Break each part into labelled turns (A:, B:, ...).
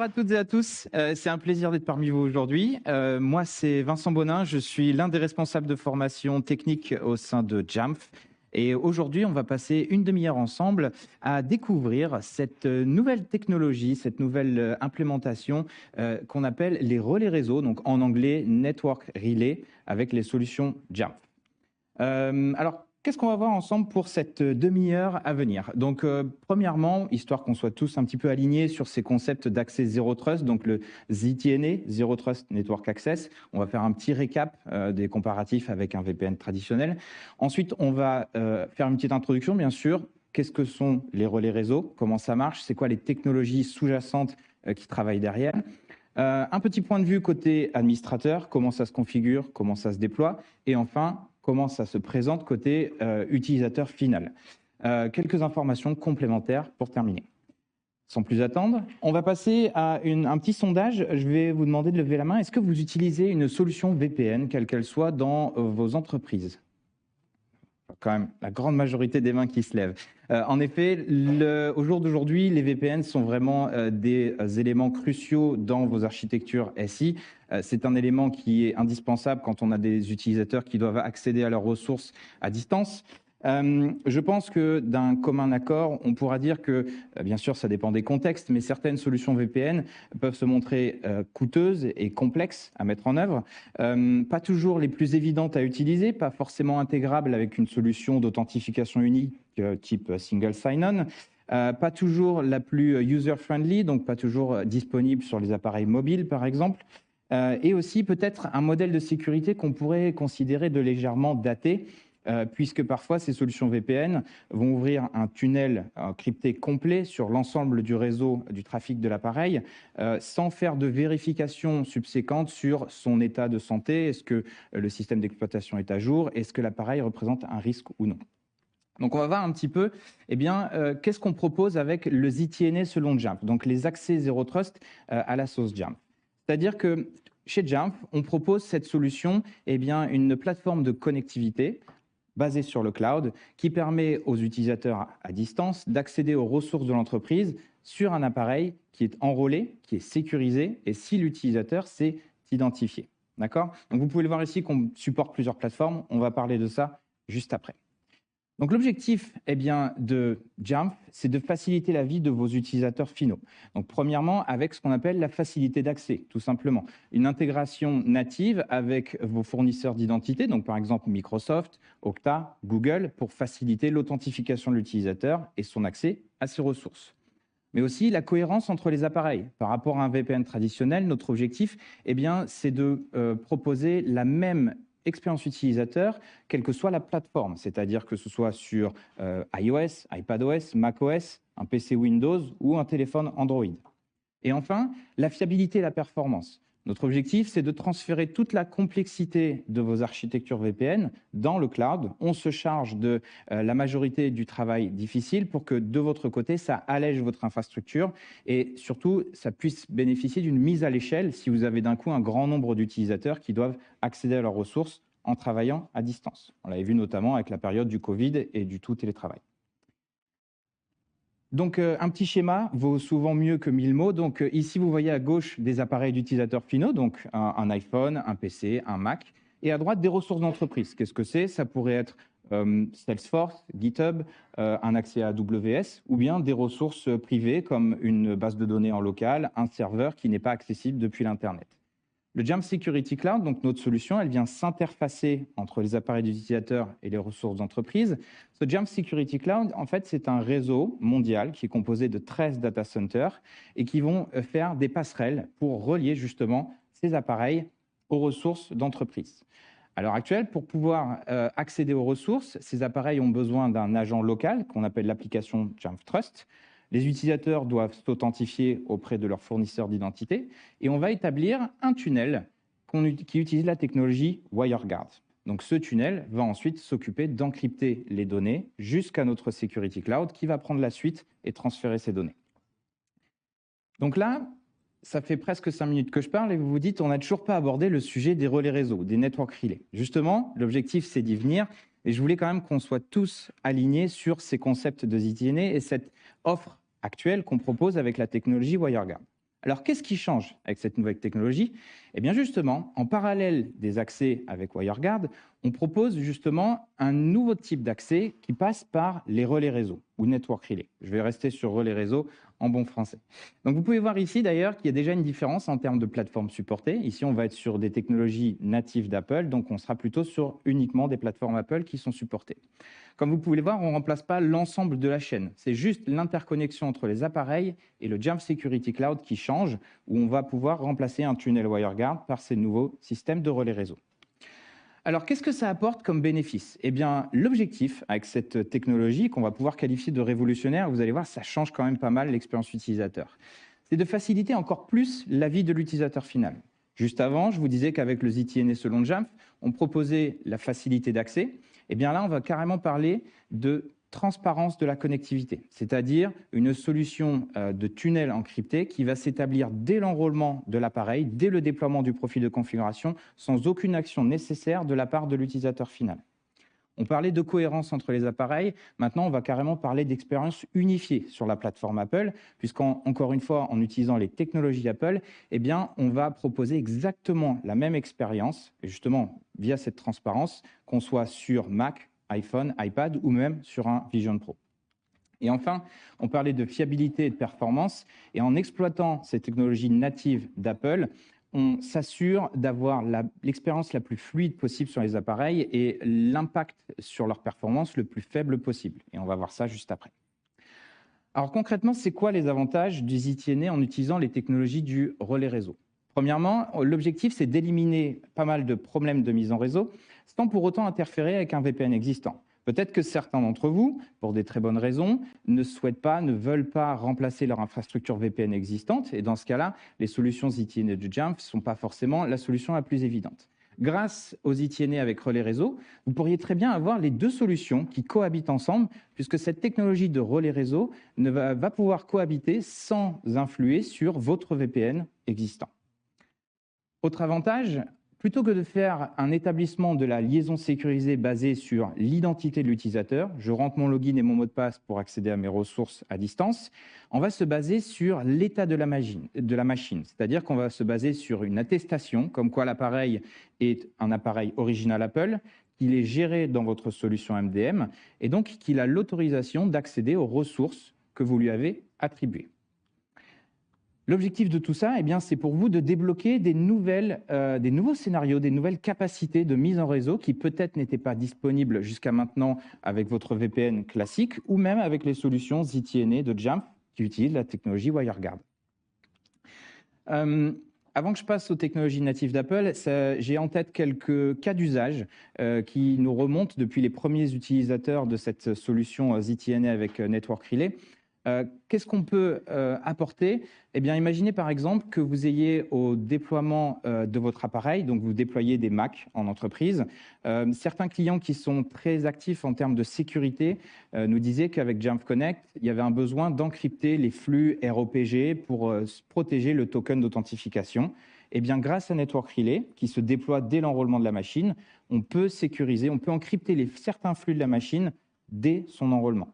A: à toutes et à tous, c'est un plaisir d'être parmi vous aujourd'hui. Moi, c'est Vincent Bonin, je suis l'un des responsables de formation technique au sein de Jamf. Et aujourd'hui, on va passer une demi-heure ensemble à découvrir cette nouvelle technologie, cette nouvelle implémentation qu'on appelle les relais réseau, donc en anglais Network Relay, avec les solutions Jamf. Alors, qu'est-ce qu'on va voir ensemble pour cette demi-heure à venir? Donc, premièrement, histoire qu'on soit tous un petit peu alignés sur ces concepts d'accès Zero Trust, donc le ZTNA, Zero Trust Network Access. On va faire un petit récap des comparatifs avec un VPN traditionnel. Ensuite, on va faire une petite introduction, bien sûr. Qu'est-ce que sont les relais réseau? Comment ça marche? C'est quoi les technologies sous-jacentes qui travaillent derrière? Un petit point de vue côté administrateur, comment ça se configure, comment ça se déploie, et enfin, comment ça se présente côté utilisateur final. Quelques informations complémentaires pour terminer. Sans plus attendre, on va passer à un petit sondage. Je vais vous demander de lever la main. Est-ce que vous utilisez une solution VPN, quelle qu'elle soit, dans vos entreprises? Quand même la grande majorité des mains qui se lèvent. En effet, au jour d'aujourd'hui, les VPN sont vraiment des éléments cruciaux dans vos architectures SI. C'est un élément qui est indispensable quand on a des utilisateurs qui doivent accéder à leurs ressources à distance. Je pense que d'un commun accord, on pourra dire que, bien sûr, ça dépend des contextes, mais certaines solutions VPN peuvent se montrer coûteuses et complexes à mettre en œuvre, pas toujours les plus évidentes à utiliser, pas forcément intégrables avec une solution d'authentification unique type single sign-on, pas toujours la plus user-friendly, donc pas toujours disponible sur les appareils mobiles, par exemple, et aussi peut-être un modèle de sécurité qu'on pourrait considérer de légèrement daté, puisque parfois ces solutions VPN vont ouvrir un tunnel crypté complet sur l'ensemble du réseau du trafic de l'appareil, sans faire de vérification subséquente sur son état de santé. Est-ce que le système d'exploitation est à jour? Est-ce que l'appareil représente un risque ou non? Donc, on va voir un petit peu, qu'est-ce qu'on propose avec le ZTNA selon Jamf, donc les accès Zero Trust à la sauce Jamf. C'est-à-dire que chez Jamf, on propose cette solution, une plateforme de connectivité basée sur le cloud qui permet aux utilisateurs à distance d'accéder aux ressources de l'entreprise sur un appareil qui est enrôlé, qui est sécurisé, et si l'utilisateur s'est identifié. D'accord? Donc, vous pouvez le voir ici qu'on supporte plusieurs plateformes. On va parler de ça juste après. Donc, l'objectif de Jamf, c'est de faciliter la vie de vos utilisateurs finaux. Donc, premièrement, avec ce qu'on appelle la facilité d'accès, tout simplement. Une intégration native avec vos fournisseurs d'identité, donc par exemple Microsoft, Okta, Google, pour faciliter l'authentification de l'utilisateur et son accès à ses ressources. Mais aussi la cohérence entre les appareils. Par rapport à un VPN traditionnel, notre objectif, c'est de proposer la même expérience utilisateur, quelle que soit la plateforme, c'est-à-dire que ce soit sur iOS, iPadOS, macOS, un PC Windows ou un téléphone Android. Et enfin, la fiabilité et la performance. Notre objectif, c'est de transférer toute la complexité de vos architectures VPN dans le cloud. On se charge de la majorité du travail difficile pour que de votre côté, ça allège votre infrastructure et surtout, ça puisse bénéficier d'une mise à l'échelle si vous avez d'un coup un grand nombre d'utilisateurs qui doivent accéder à leurs ressources en travaillant à distance. On l'avait vu notamment avec la période du Covid et du tout télétravail. Donc, un petit schéma vaut souvent mieux que 1000 mots. Donc, ici, vous voyez à gauche des appareils d'utilisateurs finaux, donc un iPhone, un PC, un Mac, et à droite, des ressources d'entreprise. Qu'est-ce que c'est? Ça pourrait être Salesforce, GitHub, un accès à AWS, ou bien des ressources privées comme une base de données en local, un serveur qui n'est pas accessible depuis l'Internet. Le Jamf Security Cloud, donc notre solution, elle vient s'interfacer entre les appareils d'utilisateurs et les ressources d'entreprise. Ce Jamf Security Cloud, en fait, c'est un réseau mondial qui est composé de 13 data centers et qui vont faire des passerelles pour relier justement ces appareils aux ressources d'entreprise. À l'heure actuelle, pour pouvoir accéder aux ressources, ces appareils ont besoin d'un agent local qu'on appelle l'application Jamf Trust. Les utilisateurs doivent s'authentifier auprès de leur fournisseur d'identité et on va établir un tunnel qui utilise la technologie WireGuard. Donc ce tunnel va ensuite s'occuper d'encrypter les données jusqu'à notre Security Cloud qui va prendre la suite et transférer ces données. Donc là, ça fait presque 5 minutes que je parle et vous vous dites on n'a toujours pas abordé le sujet des relais réseau, des network relais. Justement, l'objectif c'est d'y venir et je voulais quand même qu'on soit tous alignés sur ces concepts de ZTNA et cette offre actuelle qu'on propose avec la technologie WireGuard. Alors, qu'est-ce qui change avec cette nouvelle technologie? Eh bien, justement, en parallèle des accès avec WireGuard, on propose justement un nouveau type d'accès qui passe par les relais réseau ou network relay. Je vais rester sur relais réseau en bon français. Donc, vous pouvez voir ici d'ailleurs qu'il y a déjà une différence en termes de plateformes supportées. Ici, on va être sur des technologies natives d'Apple, donc on sera plutôt sur uniquement des plateformes Apple qui sont supportées. Comme vous pouvez le voir, on ne remplace pas l'ensemble de la chaîne. C'est juste l'interconnexion entre les appareils et le Jamf Security Cloud qui change, où on va pouvoir remplacer un tunnel WireGuard par ces nouveaux systèmes de relais réseau. Alors, qu'est-ce que ça apporte comme bénéfice? Eh bien, l'objectif avec cette technologie qu'on va pouvoir qualifier de révolutionnaire, vous allez voir, ça change quand même pas mal l'expérience utilisateur. C'est de faciliter encore plus la vie de l'utilisateur final. Juste avant, je vous disais qu'avec le ZTNA selon Jamf, on proposait la facilité d'accès. Eh bien là, on va carrément parler de transparence de la connectivité, c'est-à-dire une solution de tunnel encrypté qui va s'établir dès l'enrôlement de l'appareil, dès le déploiement du profil de configuration, sans aucune action nécessaire de la part de l'utilisateur final. On parlait de cohérence entre les appareils. Maintenant, on va carrément parler d'expérience unifiée sur la plateforme Apple, puisqu'encore une fois, en utilisant les technologies Apple, eh bien, on va proposer exactement la même expérience, justement via cette transparence, qu'on soit sur Mac, iPhone, iPad ou même sur un Vision Pro. Et enfin, on parlait de fiabilité et de performance. Et en exploitant ces technologies natives d'Apple, on s'assure d'avoir l'expérience la plus fluide possible sur les appareils et l'impact sur leur performance le plus faible possible. Et on va voir ça juste après. Alors concrètement, c'est quoi les avantages du ZTNA en utilisant les technologies du relais réseau? Premièrement, l'objectif, c'est d'éliminer pas mal de problèmes de mise en réseau sans pour autant interférer avec un VPN existant. Peut-être que certains d'entre vous, pour des très bonnes raisons, ne souhaitent pas, ne veulent pas remplacer leur infrastructure VPN existante. Et dans ce cas-là, les solutions ZTNA de Jamf ne sont pas forcément la solution la plus évidente. Grâce aux ZTNA avec relais réseau, vous pourriez très bien avoir les deux solutions qui cohabitent ensemble, puisque cette technologie de relais réseau va pouvoir cohabiter sans influer sur votre VPN existant. Autre avantage, plutôt que de faire un établissement de la liaison sécurisée basée sur l'identité de l'utilisateur, je rentre mon login et mon mot de passe pour accéder à mes ressources à distance, on va se baser sur l'état de la machine. C'est-à-dire qu'on va se baser sur une attestation, comme quoi l'appareil est un appareil original Apple, qu'il est géré dans votre solution MDM, et donc qu'il a l'autorisation d'accéder aux ressources que vous lui avez attribuées. L'objectif de tout ça, eh bien, c'est pour vous de débloquer des nouveaux scénarios, des nouvelles capacités de mise en réseau qui peut-être n'étaient pas disponibles jusqu'à maintenant avec votre VPN classique ou même avec les solutions ZTNA de Jamf qui utilisent la technologie WireGuard. Avant que je passe aux technologies natives d'Apple, j'ai en tête quelques cas d'usage qui nous remontent depuis les premiers utilisateurs de cette solution ZTNA avec Network Relay. Qu'est-ce qu'on peut apporter? Eh bien, imaginez par exemple que vous ayez au déploiement de votre appareil, donc vous déployez des Mac en entreprise. Certains clients qui sont très actifs en termes de sécurité nous disaient qu'avec Jamf Connect, il y avait un besoin d'encrypter les flux ROPG pour protéger le token d'authentification. Eh bien, grâce à Network Relay, qui se déploie dès l'enrôlement de la machine, on peut sécuriser, on peut encrypter certains flux de la machine dès son enrôlement.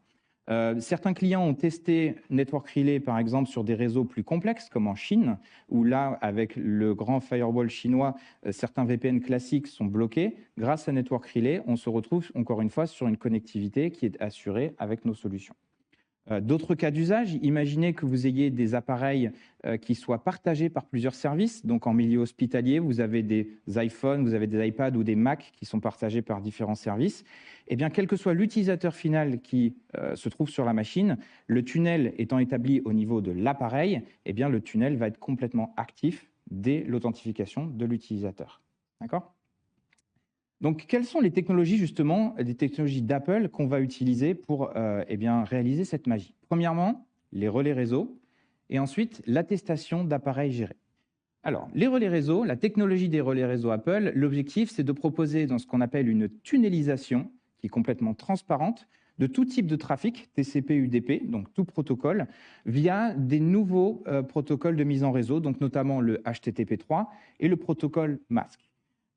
A: Certains clients ont testé Network Relay, par exemple, sur des réseaux plus complexes, comme en Chine, où là, avec le grand firewall chinois, certains VPN classiques sont bloqués. Grâce à Network Relay, on se retrouve encore une fois sur une connectivité qui est assurée avec nos solutions. D'autres cas d'usage, imaginez que vous ayez des appareils qui soient partagés par plusieurs services. Donc, en milieu hospitalier, vous avez des iPhones, vous avez des iPads ou des Macs qui sont partagés par différents services. Eh bien, quel que soit l'utilisateur final qui se trouve sur la machine, le tunnel étant établi au niveau de l'appareil, eh bien, le tunnel va être complètement actif dès l'authentification de l'utilisateur. D'accord ? Donc, quelles sont les technologies, justement, des technologies d'Apple qu'on va utiliser pour réaliser cette magie? Premièrement, les relais réseau et ensuite l'attestation d'appareils gérés. Alors, les relais réseau, la technologie des relais réseau Apple, l'objectif, c'est de proposer dans ce qu'on appelle une tunnelisation qui est complètement transparente de tout type de trafic, TCP, UDP, donc tout protocole, via des nouveaux protocoles de mise en réseau, donc notamment le HTTP3 et le protocole MASC.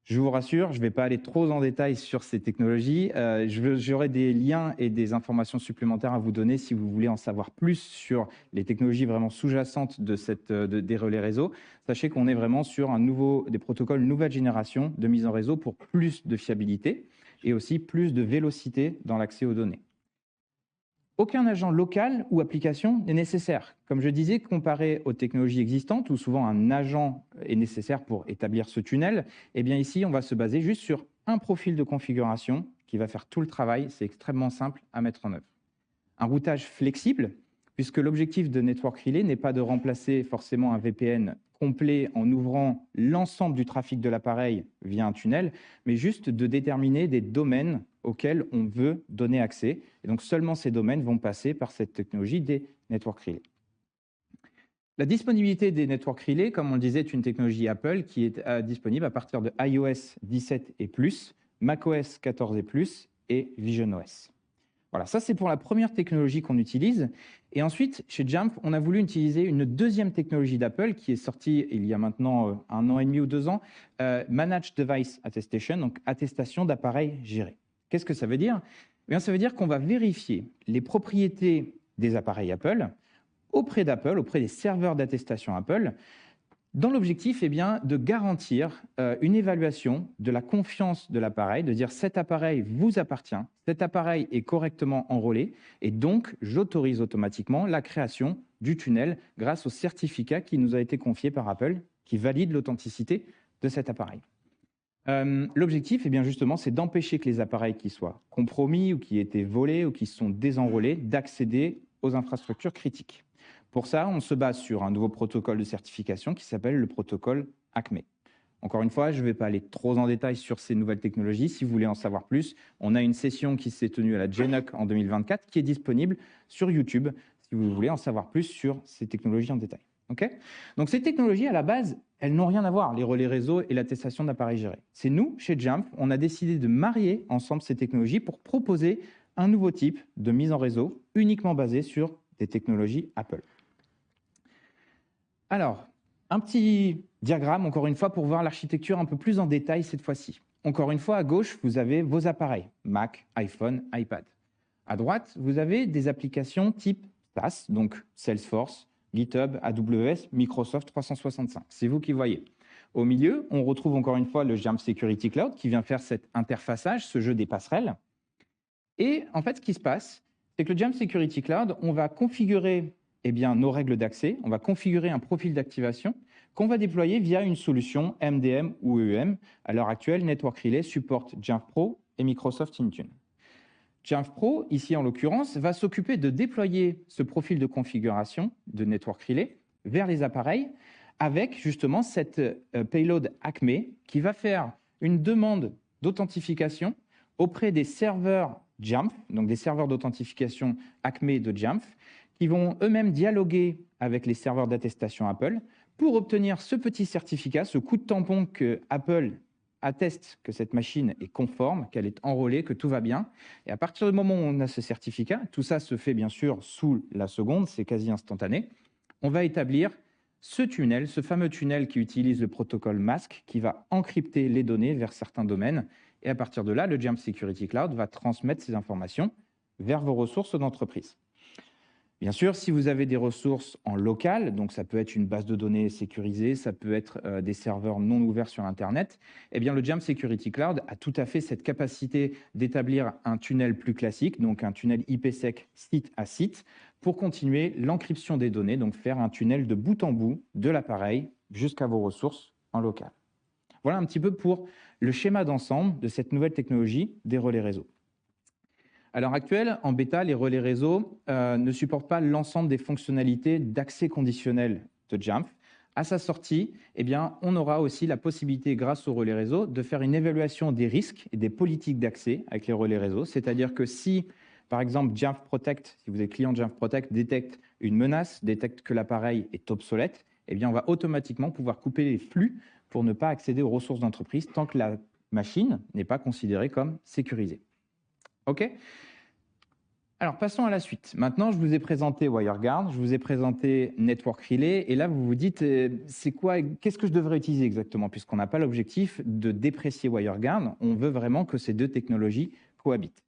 A: Je vous rassure, je ne vais pas aller trop en détail sur ces technologies. J'aurai des liens et des informations supplémentaires à vous donner si vous voulez en savoir plus sur les technologies vraiment sous-jacentes des relais réseau. Sachez qu'on est vraiment sur des protocoles nouvelle génération de mise en réseau pour plus de fiabilité et aussi plus de vélocité dans l'accès aux données. Aucun agent local ou application n'est nécessaire. Comme je disais, comparé aux technologies existantes, où souvent un agent est nécessaire pour établir ce tunnel, eh bien ici, on va se baser juste sur un profil de configuration qui va faire tout le travail. C'est extrêmement simple à mettre en œuvre. Un routage flexible, puisque l'objectif de Network Relay n'est pas de remplacer forcément un VPN complet en ouvrant l'ensemble du trafic de l'appareil via un tunnel, mais juste de déterminer des domaines auxquels on veut donner accès. Et donc seulement ces domaines vont passer par cette technologie des Network Relay. La disponibilité des Network Relay, comme on le disait, est une technologie Apple qui est disponible à partir de iOS 17 et plus, macOS 14 et plus et visionOS. Voilà, ça c'est pour la première technologie qu'on utilise. Et ensuite, chez Jamf, on a voulu utiliser une deuxième technologie d'Apple qui est sortie il y a maintenant 1 an et demi ou 2 ans, Managed Device Attestation, donc attestation d'appareils gérés. Qu'est-ce que ça veut dire? Eh bien, ça veut dire qu'on va vérifier les propriétés des appareils Apple auprès d'Apple, auprès des serveurs d'attestation Apple, dans l'objectif de garantir une évaluation de la confiance de l'appareil, de dire cet appareil vous appartient, cet appareil est correctement enrôlé et donc j'autorise automatiquement la création du tunnel grâce au certificat qui nous a été confié par Apple qui valide l'authenticité de cet appareil. L'objectif, justement, c'est d'empêcher que les appareils qui soient compromis ou qui aient été volés ou qui sont désenrôlés d'accéder aux infrastructures critiques. Pour ça, on se base sur un nouveau protocole de certification qui s'appelle le protocole ACME. Encore une fois, je ne vais pas aller trop en détail sur ces nouvelles technologies. Si vous voulez en savoir plus, on a une session qui s'est tenue à la GenUC en 2024 qui est disponible sur YouTube si vous voulez en savoir plus sur ces technologies en détail. Okay, donc ces technologies, à la base, elles n'ont rien à voir, les relais réseau et l'attestation d'appareils gérés. C'est nous, chez Jamf, on a décidé de marier ensemble ces technologies pour proposer un nouveau type de mise en réseau uniquement basé sur des technologies Apple. Alors, un petit diagramme, encore une fois, pour voir l'architecture un peu plus en détail cette fois-ci. Encore une fois, à gauche, vous avez vos appareils, Mac, iPhone, iPad. À droite, vous avez des applications type SaaS, donc Salesforce, GitHub, AWS, Microsoft 365. C'est vous qui voyez. Au milieu, on retrouve encore une fois le Jamf Security Cloud qui vient faire cet interfaçage, ce jeu des passerelles. Et en fait, ce qui se passe, c'est que le Jamf Security Cloud, on va configurer nos règles d'accès, on va configurer un profil d'activation qu'on va déployer via une solution MDM ou EEM. À l'heure actuelle, Network Relay supporte Jamf Pro et Microsoft Intune. Jamf Pro, ici en l'occurrence, va s'occuper de déployer ce profil de configuration de Network Relay vers les appareils avec justement cette payload ACME qui va faire une demande d'authentification auprès des serveurs Jamf, donc des serveurs d'authentification ACME de Jamf, qui vont eux-mêmes dialoguer avec les serveurs d'attestation Apple pour obtenir ce petit certificat, ce coup de tampon que Apple atteste que cette machine est conforme, qu'elle est enrôlée, que tout va bien. Et à partir du moment où on a ce certificat, tout ça se fait bien sûr sous la seconde, c'est quasi instantané, on va établir ce tunnel, ce fameux tunnel qui utilise le protocole MASC, qui va encrypter les données vers certains domaines. Et à partir de là, le Jamf Security Cloud va transmettre ces informations vers vos ressources d'entreprise. Bien sûr, si vous avez des ressources en local, donc ça peut être une base de données sécurisée, ça peut être des serveurs non ouverts sur Internet, eh bien le Jamf Security Cloud a tout à fait cette capacité d'établir un tunnel plus classique, donc un tunnel IPsec site à site, pour continuer l'encryption des données, donc faire un tunnel de bout en bout de l'appareil jusqu'à vos ressources en local. Voilà un petit peu pour le schéma d'ensemble de cette nouvelle technologie des relais réseau. À l'heure actuelle, en bêta, les relais réseau ne supportent pas l'ensemble des fonctionnalités d'accès conditionnel de Jamf. À sa sortie, on aura aussi la possibilité, grâce aux relais réseau, de faire une évaluation des risques et des politiques d'accès avec les relais réseau. C'est-à-dire que si, par exemple, Jamf Protect, si vous êtes client Jamf Protect, détecte une menace, détecte que l'appareil est obsolète, on va automatiquement pouvoir couper les flux pour ne pas accéder aux ressources d'entreprise tant que la machine n'est pas considérée comme sécurisée. OK ? Alors, passons à la suite. Maintenant, je vous ai présenté WireGuard, je vous ai présenté Network Relay, et là, vous vous dites, c'est quoi, qu'est-ce que je devrais utiliser exactement, puisqu'on n'a pas l'objectif de déprécier WireGuard, on veut vraiment que ces deux technologies cohabitent.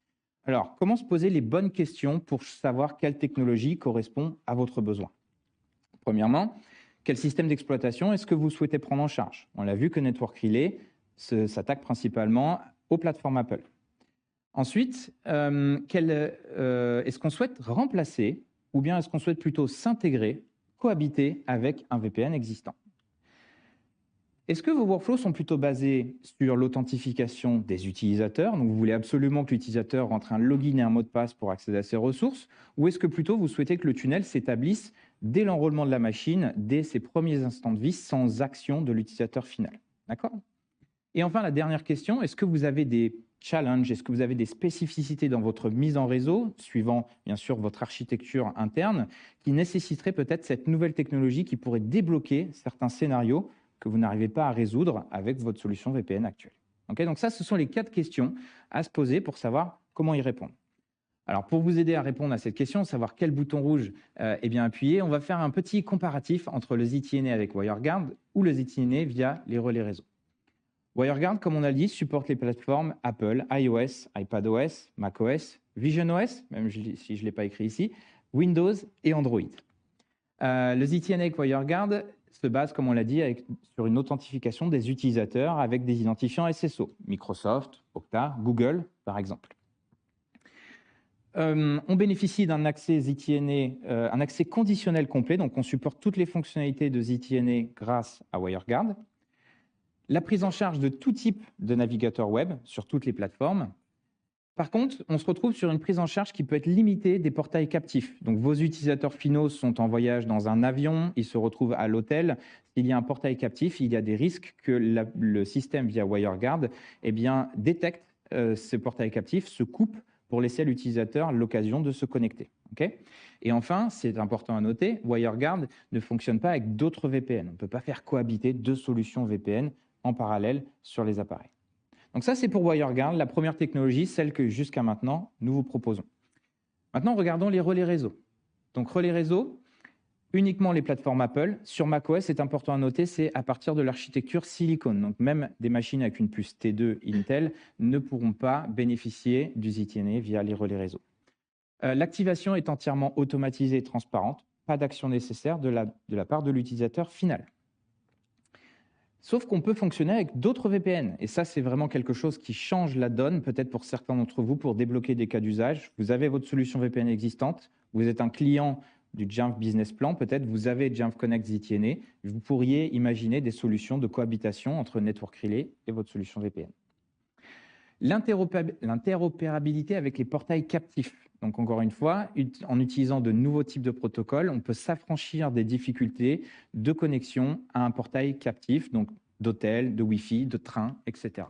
A: Alors, comment se poser les bonnes questions pour savoir quelle technologie correspond à votre besoin? Premièrement, quel système d'exploitation est-ce que vous souhaitez prendre en charge? On l'a vu que Network Relay s'attaque principalement aux plateformes Apple. Ensuite, est-ce qu'on souhaite remplacer ou bien est-ce qu'on souhaite plutôt s'intégrer, cohabiter avec un VPN existant? Est-ce que vos workflows sont plutôt basés sur l'authentification des utilisateurs? Donc, vous voulez absolument que l'utilisateur rentre un login et un mot de passe pour accéder à ses ressources? Ou est-ce que plutôt vous souhaitez que le tunnel s'établisse dès l'enrôlement de la machine, dès ses premiers instants de vie, sans action de l'utilisateur final? D'accord? Et enfin, la dernière question, est-ce que vous avez des challenges, est-ce que vous avez des spécificités dans votre mise en réseau, suivant bien sûr votre architecture interne, qui nécessiteraient peut-être cette nouvelle technologie qui pourrait débloquer certains scénarios que vous n'arrivez pas à résoudre avec votre solution VPN actuelle? Okay, donc ça, ce sont les 4 questions à se poser pour savoir comment y répondre. Alors, pour vous aider à répondre à cette question, savoir quel bouton rouge bien appuyer, on va faire un petit comparatif entre le ZTNA avec WireGuard ou le ZTNA via les relais réseau. WireGuard, comme on a dit, supporte les plateformes Apple, iOS, iPadOS, macOS, visionOS, même si je ne l'ai pas écrit ici, Windows et Android. Le ZTNA avec WireGuard se base, comme on l'a dit, sur une authentification des utilisateurs avec des identifiants SSO, Microsoft, Okta, Google, par exemple. On bénéficie d'un accès ZTNA, un accès conditionnel complet, donc on supporte toutes les fonctionnalités de ZTNA grâce à WireGuard. La prise en charge de tout type de navigateur web sur toutes les plateformes. Par contre, on se retrouve sur une prise en charge qui peut être limitée des portails captifs. Donc, vos utilisateurs finaux sont en voyage dans un avion, ils se retrouvent à l'hôtel. S'il y a un portail captif, il y a des risques que le système via WireGuard détecte ce portail captif, se coupe pour laisser à l'utilisateur l'occasion de se connecter. Okay, et enfin, c'est important à noter, WireGuard ne fonctionne pas avec d'autres VPN. On ne peut pas faire cohabiter deux solutions VPN en parallèle sur les appareils. Donc ça, c'est pour WireGuard, la première technologie, celle que jusqu'à maintenant, nous vous proposons. Maintenant, regardons les relais réseau. Donc relais réseau, uniquement les plateformes Apple. Sur macOS, c'est important à noter, c'est à partir de l'architecture Silicon. Donc même des machines avec une puce T2 Intel ne pourront pas bénéficier du ZTNA via les relais réseau. L'activation est entièrement automatisée et transparente, pas d'action nécessaire de la part de l'utilisateur final. Sauf qu'on peut fonctionner avec d'autres VPN. Et ça, c'est vraiment quelque chose qui change la donne, peut-être pour certains d'entre vous, pour débloquer des cas d'usage. Vous avez votre solution VPN existante, vous êtes un client du Jamf Business Plan, peut-être vous avez Jamf Connect ZTNA, vous pourriez imaginer des solutions de cohabitation entre Network Relay et votre solution VPN. L'interopérabilité avec les portails captifs. Donc encore une fois, en utilisant de nouveaux types de protocoles, on peut s'affranchir des difficultés de connexion à un portail captif, donc d'hôtel, de Wi-Fi, de train, etc.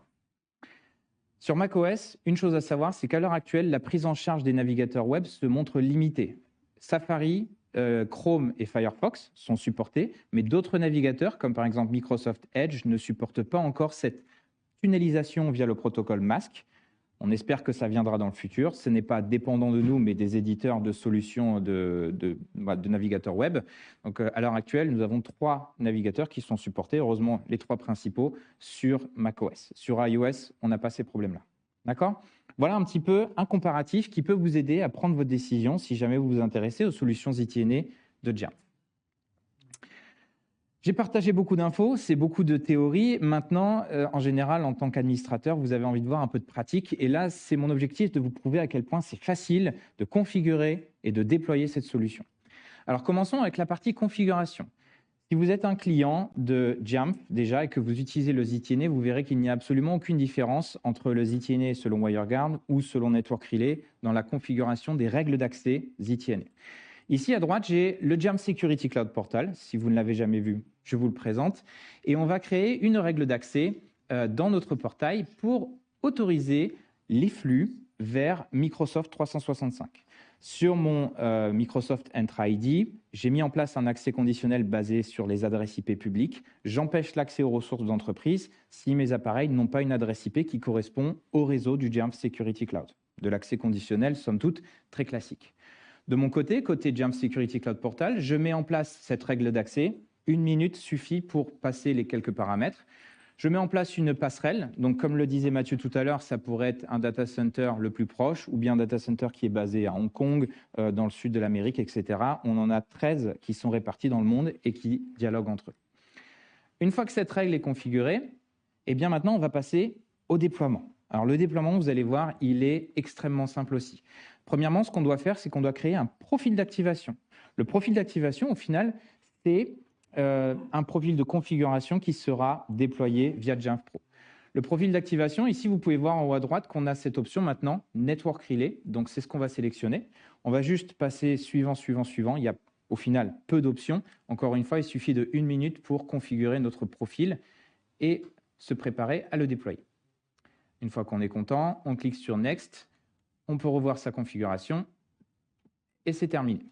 A: Sur macOS, une chose à savoir, c'est qu'à l'heure actuelle, la prise en charge des navigateurs web se montre limitée. Safari, Chrome et Firefox sont supportés, mais d'autres navigateurs, comme par exemple Microsoft Edge, ne supportent pas encore cette tunnelisation via le protocole MASC. On espère que ça viendra dans le futur. Ce n'est pas dépendant de nous, mais des éditeurs de solutions de navigateurs web. Donc, à l'heure actuelle, nous avons 3 navigateurs qui sont supportés, heureusement les 3 principaux, sur macOS. Sur iOS, on n'a pas ces problèmes-là. D'accord ? Voilà un petit peu un comparatif qui peut vous aider à prendre votre décision si jamais vous vous intéressez aux solutions ZTNA de Jamf. J'ai partagé beaucoup d'infos, c'est beaucoup de théorie. Maintenant, en général, en tant qu'administrateur, vous avez envie de voir un peu de pratique. Et là, c'est mon objectif de vous prouver à quel point c'est facile de configurer et de déployer cette solution. Alors, commençons avec la partie configuration. Si vous êtes un client de Jamf déjà et que vous utilisez le ZTNA, vous verrez qu'il n'y a absolument aucune différence entre le ZTNA selon WireGuard ou selon Network Relay dans la configuration des règles d'accès ZTNA. Ici, à droite, j'ai le Jamf Security Cloud Portal. Si vous ne l'avez jamais vu, je vous le présente. Et on va créer une règle d'accès dans notre portail pour autoriser les flux vers Microsoft 365. Sur mon Microsoft Entra ID, j'ai mis en place un accès conditionnel basé sur les adresses IP publiques. J'empêche l'accès aux ressources d'entreprise si mes appareils n'ont pas une adresse IP qui correspond au réseau du Jamf Security Cloud. de l'accès conditionnel, somme toute, très classique. De mon côté, côté Jamf Security Cloud Portal, je mets en place cette règle d'accès. 1 minute suffit pour passer les quelques paramètres. Je mets en place une passerelle. Donc, comme le disait Mathieu tout à l'heure, ça pourrait être un data center le plus proche ou bien un data center qui est basé à Hong Kong, dans le sud de l'Amérique, etc. On en a 13 qui sont répartis dans le monde et qui dialoguent entre eux. Une fois que cette règle est configurée, eh bien maintenant, on va passer au déploiement. Alors, le déploiement, vous allez voir, il est extrêmement simple aussi. Premièrement, ce qu'on doit faire, c'est qu'on doit créer un profil d'activation. Le profil d'activation, au final, c'est un profil de configuration qui sera déployé via Jamf Pro. Le profil d'activation, ici, vous pouvez voir en haut à droite qu'on a cette option maintenant, Network Relay. Donc, c'est ce qu'on va sélectionner. On va juste passer suivant, suivant, suivant. Il y a au final peu d'options. Encore une fois, il suffit de 1 minute pour configurer notre profil et se préparer à le déployer. Une fois qu'on est content, on clique sur Next. On peut revoir sa configuration et c'est terminé.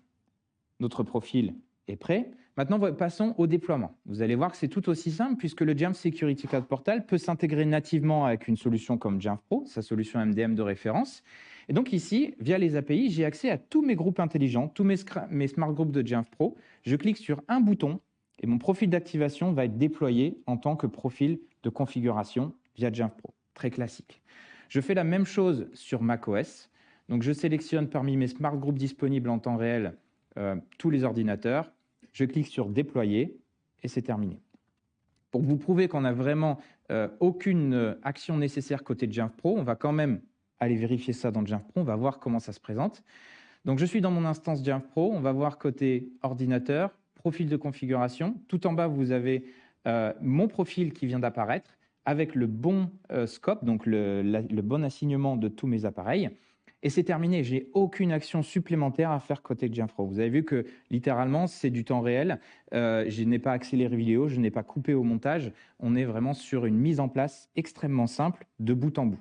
A: Notre profil est prêt. Maintenant, passons au déploiement. Vous allez voir que c'est tout aussi simple puisque le Jamf Security Cloud Portal peut s'intégrer nativement avec une solution comme Jamf Pro, sa solution MDM de référence. Et donc ici, via les API, j'ai accès à tous mes groupes intelligents, tous mes smart groups de Jamf Pro. Je clique sur un bouton et mon profil d'activation va être déployé en tant que profil de configuration via Jamf Pro. Très classique. Je fais la même chose sur macOS. Donc, je sélectionne parmi mes smart groups disponibles en temps réel tous les ordinateurs. Je clique sur déployer et c'est terminé. Pour vous prouver qu'on n'a vraiment aucune action nécessaire côté de Jamf Pro, on va quand même aller vérifier ça dans Jamf Pro. On va voir comment ça se présente. Donc, je suis dans mon instance Jamf Pro. On va voir côté ordinateur, profil de configuration. Tout en bas, vous avez mon profil qui vient d'apparaître avec le bon scope, donc le bon assignement de tous mes appareils. Et c'est terminé, je n'ai aucune action supplémentaire à faire côté Jamf Pro. Vous avez vu que littéralement, c'est du temps réel. Je n'ai pas accéléré vidéo, je n'ai pas coupé au montage. On est vraiment sur une mise en place extrêmement simple de bout en bout.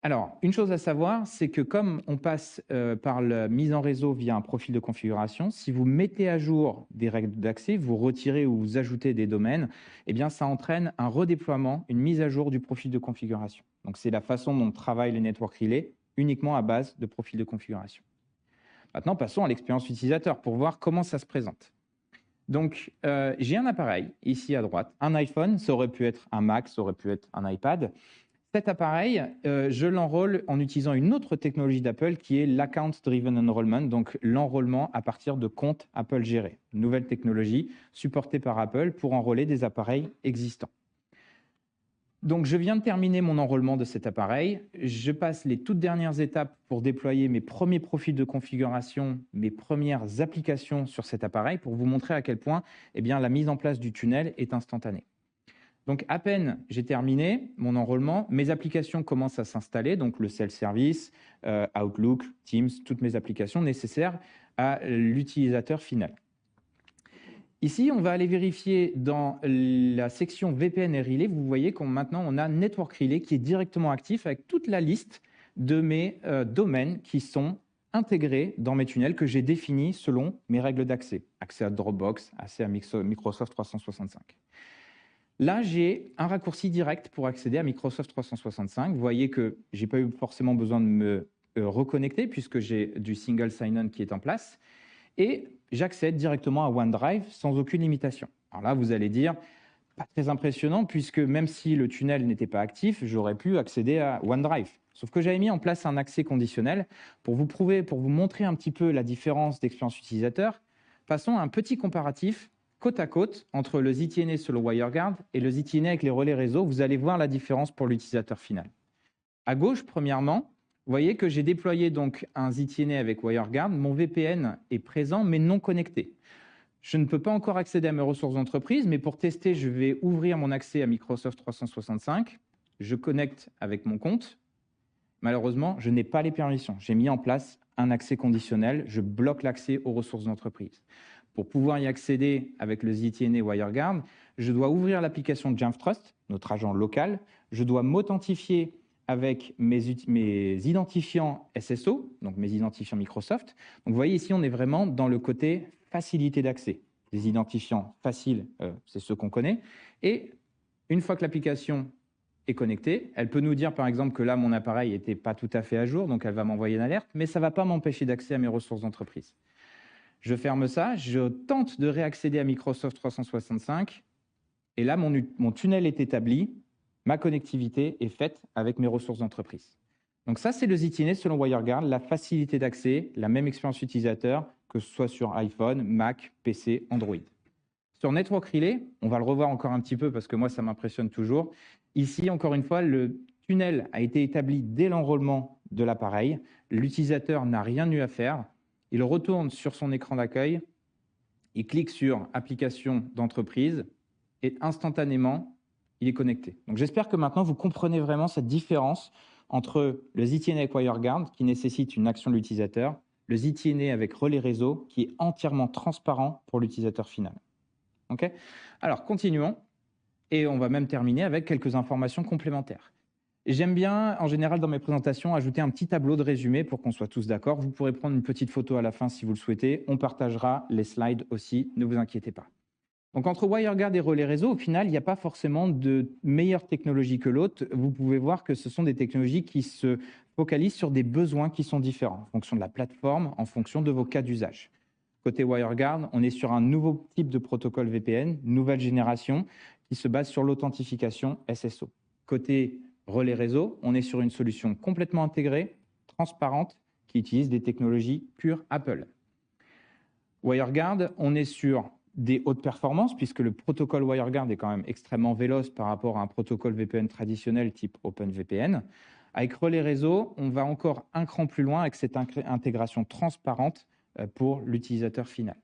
A: Alors, une chose à savoir, c'est que comme on passe par la mise en réseau via un profil de configuration, si vous mettez à jour des règles d'accès, vous retirez ou vous ajoutez des domaines, eh bien, ça entraîne un redéploiement, une mise à jour du profil de configuration. Donc, c'est la façon dont travaille le Network Relay, uniquement à base de profil de configuration. Maintenant, passons à l'expérience utilisateur pour voir comment ça se présente. Donc, j'ai un appareil ici à droite, un iPhone, ça aurait pu être un Mac, ça aurait pu être un iPad. Cet appareil, je l'enrôle en utilisant une autre technologie d'Apple qui est l'Account Driven Enrollment, donc l'enrôlement à partir de comptes Apple gérés. Nouvelle technologie supportée par Apple pour enrôler des appareils existants. Donc, je viens de terminer mon enrôlement de cet appareil. Je passe les toutes dernières étapes pour déployer mes premiers profils de configuration, mes premières applications sur cet appareil pour vous montrer à quel point la mise en place du tunnel est instantanée. Donc, à peine j'ai terminé mon enrôlement, mes applications commencent à s'installer, donc le self-service, Outlook, Teams, toutes mes applications nécessaires à l'utilisateur final. Ici, on va aller vérifier dans la section VPN et Relay. Vous voyez qu'on maintenant on a Network Relay qui est directement actif avec toute la liste de mes domaines qui sont intégrés dans mes tunnels que j'ai définis selon mes règles d'accès. Accès à Dropbox, accès à Microsoft 365. Là, j'ai un raccourci direct pour accéder à Microsoft 365. Vous voyez que je n'ai pas eu forcément besoin de me reconnecter puisque j'ai du single sign-on qui est en place. Et j'accède directement à OneDrive sans aucune limitation. Alors là, vous allez dire, pas très impressionnant puisque même si le tunnel n'était pas actif, j'aurais pu accéder à OneDrive. Sauf que j'avais mis en place un accès conditionnel pour vous prouver, pour vous montrer un petit peu la différence d'expérience utilisateur. Passons à un petit comparatif côte à côte entre le ZTNA sur le WireGuard et le ZTNA avec les relais réseau. Vous allez voir la différence pour l'utilisateur final. À gauche, premièrement, vous voyez que j'ai déployé donc un ZTNA avec WireGuard. Mon VPN est présent mais non connecté. Je ne peux pas encore accéder à mes ressources d'entreprise, mais pour tester, je vais ouvrir mon accès à Microsoft 365. Je connecte avec mon compte. Malheureusement, je n'ai pas les permissions. J'ai mis en place un accès conditionnel. Je bloque l'accès aux ressources d'entreprise. Pour pouvoir y accéder avec le ZTNA WireGuard, je dois ouvrir l'application Jamf Trust, notre agent local. Je dois m'authentifier avec mes identifiants SSO, donc mes identifiants Microsoft. Donc, vous voyez ici, on est vraiment dans le côté facilité d'accès. Les identifiants faciles, c'est ceux qu'on connaît. Et une fois que l'application est connectée. Elle peut nous dire, par exemple, que là, mon appareil n'était pas tout à fait à jour, donc elle va m'envoyer une alerte, mais ça ne va pas m'empêcher d'accéder à mes ressources d'entreprise. Je ferme ça, je tente de réaccéder à Microsoft 365, et là, mon tunnel est établi, ma connectivité est faite avec mes ressources d'entreprise. Donc ça, c'est le ZTNet selon WireGuard, la facilité d'accès, la même expérience utilisateur, que ce soit sur iPhone, Mac, PC, Android. Sur Network Relay, on va le revoir encore un petit peu parce que moi, ça m'impressionne toujours. Ici, encore une fois, le tunnel a été établi dès l'enrôlement de l'appareil. L'utilisateur n'a rien eu à faire. Il retourne sur son écran d'accueil, il clique sur « Application d'entreprise » et instantanément, il est connecté. Donc, j'espère que maintenant, vous comprenez vraiment cette différence entre le ZTNet avec WireGuard, qui nécessite une action de l'utilisateur, le ZTNet avec relais réseau, qui est entièrement transparent pour l'utilisateur final. Okay. Alors, continuons, et on va même terminer avec quelques informations complémentaires. J'aime bien, en général, dans mes présentations, ajouter un petit tableau de résumé pour qu'on soit tous d'accord. Vous pourrez prendre une petite photo à la fin si vous le souhaitez. On partagera les slides aussi, ne vous inquiétez pas. Donc, entre WireGuard et relais réseau, au final, il n'y a pas forcément de meilleure technologie que l'autre. Vous pouvez voir que ce sont des technologies qui se focalisent sur des besoins qui sont différents, en fonction de la plateforme, en fonction de vos cas d'usage. Côté WireGuard, on est sur un nouveau type de protocole VPN, nouvelle génération, qui se base sur l'authentification SSO. Côté relais réseau, on est sur une solution complètement intégrée, transparente, qui utilise des technologies pures Apple. WireGuard, on est sur des hautes performances, puisque le protocole WireGuard est quand même extrêmement véloce par rapport à un protocole VPN traditionnel type OpenVPN. Avec relais réseau, on va encore un cran plus loin avec cette intégration transparente pour l'utilisateur final.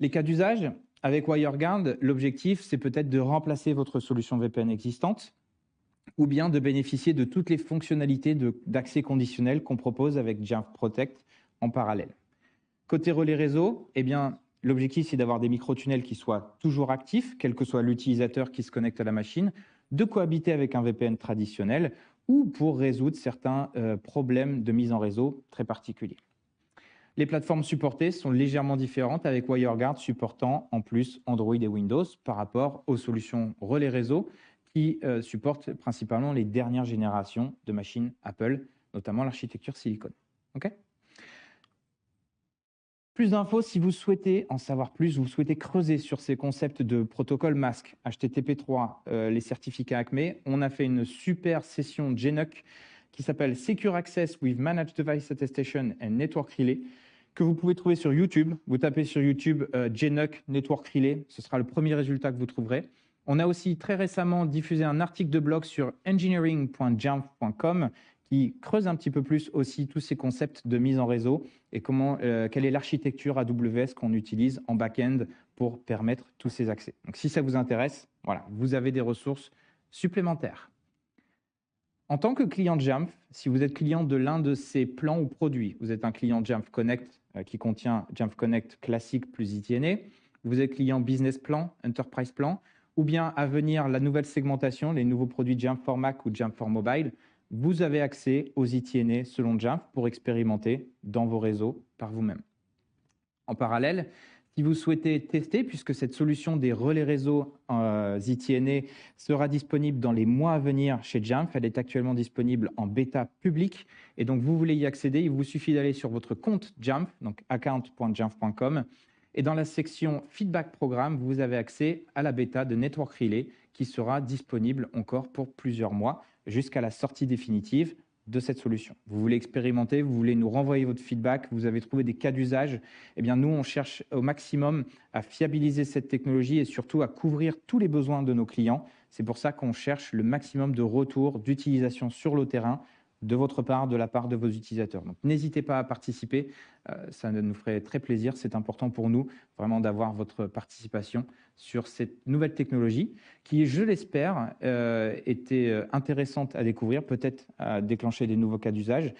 A: Les cas d'usage, avec WireGuard, l'objectif, c'est peut-être de remplacer votre solution VPN existante ou bien de bénéficier de toutes les fonctionnalités d'accès conditionnel qu'on propose avec Jamf Protect en parallèle. Côté relais réseau, eh bien, l'objectif, c'est d'avoir des microtunnels qui soient toujours actifs, quel que soit l'utilisateur qui se connecte à la machine, de cohabiter avec un VPN traditionnel ou pour résoudre certains problèmes de mise en réseau très particuliers. Les plateformes supportées sont légèrement différentes avec WireGuard supportant en plus Android et Windows par rapport aux solutions relais réseau qui supportent principalement les dernières générations de machines Apple, notamment l'architecture Silicon. Okay. Plus d'infos si vous souhaitez en savoir plus, vous souhaitez creuser sur ces concepts de protocole masque, HTTP3, les certificats ACME. On a fait une super session GNUC qui s'appelle Secure Access with Managed Device Attestation and Network Relay, que vous pouvez trouver sur YouTube. Vous tapez sur YouTube GNUC Network Relay, ce sera le premier résultat que vous trouverez. On a aussi très récemment diffusé un article de blog sur engineering.jamf.com qui creuse un petit peu plus aussi tous ces concepts de mise en réseau et quelle est l'architecture AWS qu'on utilise en back-end pour permettre tous ces accès. Donc, si ça vous intéresse, voilà, vous avez des ressources supplémentaires. En tant que client de Jamf, si vous êtes client de l'un de ces plans ou produits, vous êtes un client Jamf Connect qui contient Jamf Connect classique plus ZTNet, vous êtes client Business Plan, Enterprise Plan, ou bien à venir la nouvelle segmentation, les nouveaux produits Jamf for Mac ou Jamf for Mobile, vous avez accès aux ZTNet selon Jamf pour expérimenter dans vos réseaux par vous-même. En parallèle, si vous souhaitez tester, puisque cette solution des relais réseau ZTNet sera disponible dans les mois à venir chez Jamf, elle est actuellement disponible en bêta publique, et donc vous voulez y accéder, il vous suffit d'aller sur votre compte Jamf, donc account.jamf.com, et dans la section Feedback Programme, vous avez accès à la bêta de Network Relay qui sera disponible encore pour plusieurs mois jusqu'à la sortie définitive de cette solution. Vous voulez expérimenter, vous voulez nous renvoyer votre feedback, vous avez trouvé des cas d'usage, eh bien nous, on cherche au maximum à fiabiliser cette technologie et surtout à couvrir tous les besoins de nos clients. C'est pour ça qu'on cherche le maximum de retours d'utilisation sur le terrain de votre part, de la part de vos utilisateurs. Donc, n'hésitez pas à participer, ça nous ferait très plaisir. C'est important pour nous vraiment d'avoir votre participation sur cette nouvelle technologie qui, je l'espère, était intéressante à découvrir, peut-être à déclencher des nouveaux cas d'usage.